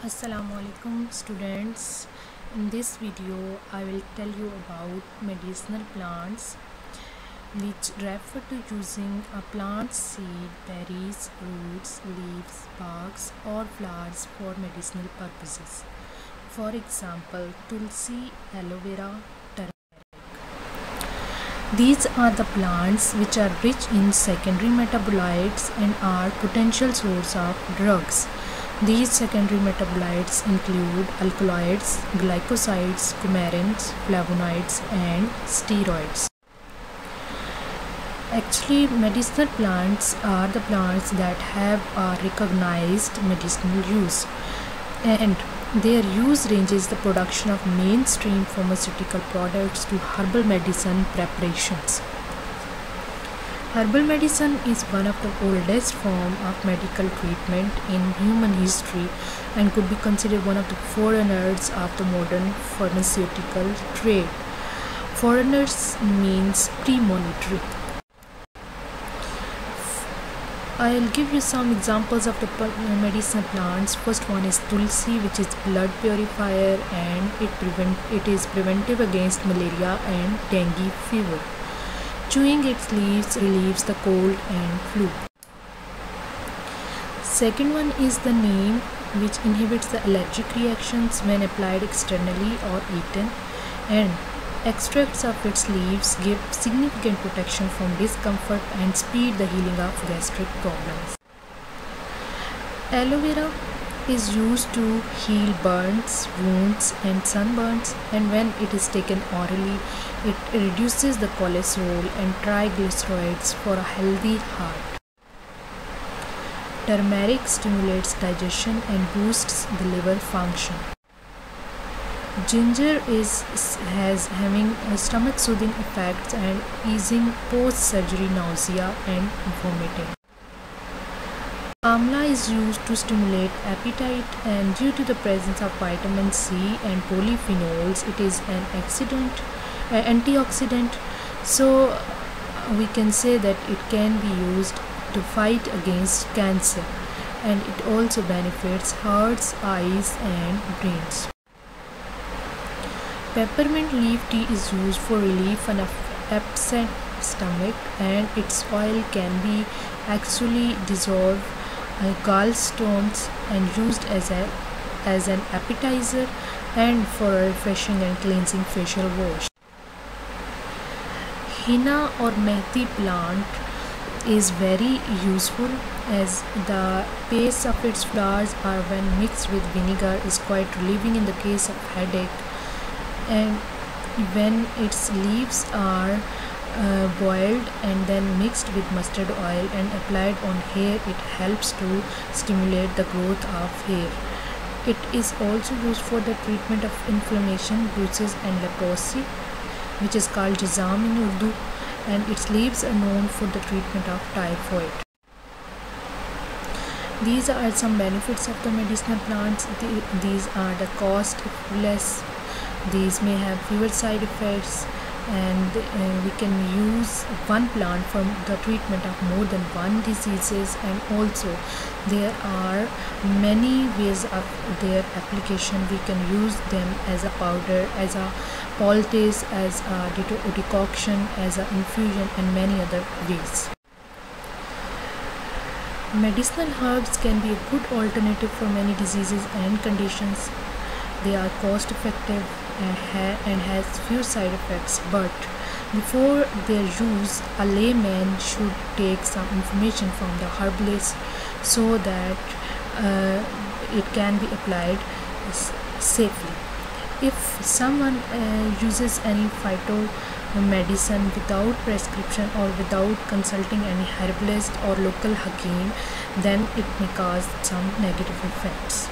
Assalamualaikum students. In this video I will tell you about medicinal plants which refer to using a plant's seed, berries, roots, leaves, barks or flowers for medicinal purposes. For example, tulsi, aloe vera, turmeric. These are the plants which are rich in secondary metabolites and are potential source of drugs. These secondary metabolites include alkaloids, glycosides, coumarins, flavonoids, and steroids. Actually, medicinal plants are the plants that have a recognized medicinal use, and their use ranges the production of mainstream pharmaceutical products to herbal medicine preparations. Herbal medicine is one of the oldest forms of medical treatment in human history and could be considered one of the forerunners of the modern pharmaceutical trade. Forerunners means premonitory. I'll give you some examples of the medicinal plants. First one is tulsi, which is blood purifier, and it is preventive against malaria and dengue fever. Chewing its leaves relieves the cold and flu. Second one is the neem, which inhibits the allergic reactions when applied externally or eaten, and extracts of its leaves give significant protection from discomfort and speed the healing of gastric problems. Aloe vera is used to heal burns, wounds and sunburns, and when it is taken orally, it reduces the cholesterol and triglycerides for a healthy heart. Turmeric stimulates digestion and boosts the liver function. Ginger has having stomach soothing effects and easing post-surgery nausea and vomiting. Amla is used to stimulate appetite, and due to the presence of vitamin C and polyphenols, it is an antioxidant, so we can say that it can be used to fight against cancer, and it also benefits hearts, eyes and brains. Peppermint leaf tea is used for relief of upset stomach, and its oil can be actually dissolved gallstones and used as an appetizer and for a refreshing and cleansing facial wash. Henna or mehti plant is very useful, as the paste of its flowers are when mixed with vinegar is quite relieving in the case of headache, and when its leaves are boiled and then mixed with mustard oil and applied on hair, it helps to stimulate the growth of hair. It is also used for the treatment of inflammation, bruises and leprosy, which is called jazam in Urdu, and its leaves are known for the treatment of typhoid. These are some benefits of the medicinal plants. These are the cost less. These may have fewer side effects, and we can use one plant for the treatment of more than one diseases, and also there are many ways of their application. We can use them as a powder, as a poultice, as a decoction, as an infusion, and many other ways. Medicinal herbs can be a good alternative for many diseases and conditions. They are cost effective and has few side effects, but before their use, a layman should take some information from the herbalist so that it can be applied safely. If someone uses any phyto medicine without prescription or without consulting any herbalist or local hakim, then it may cause some negative effects.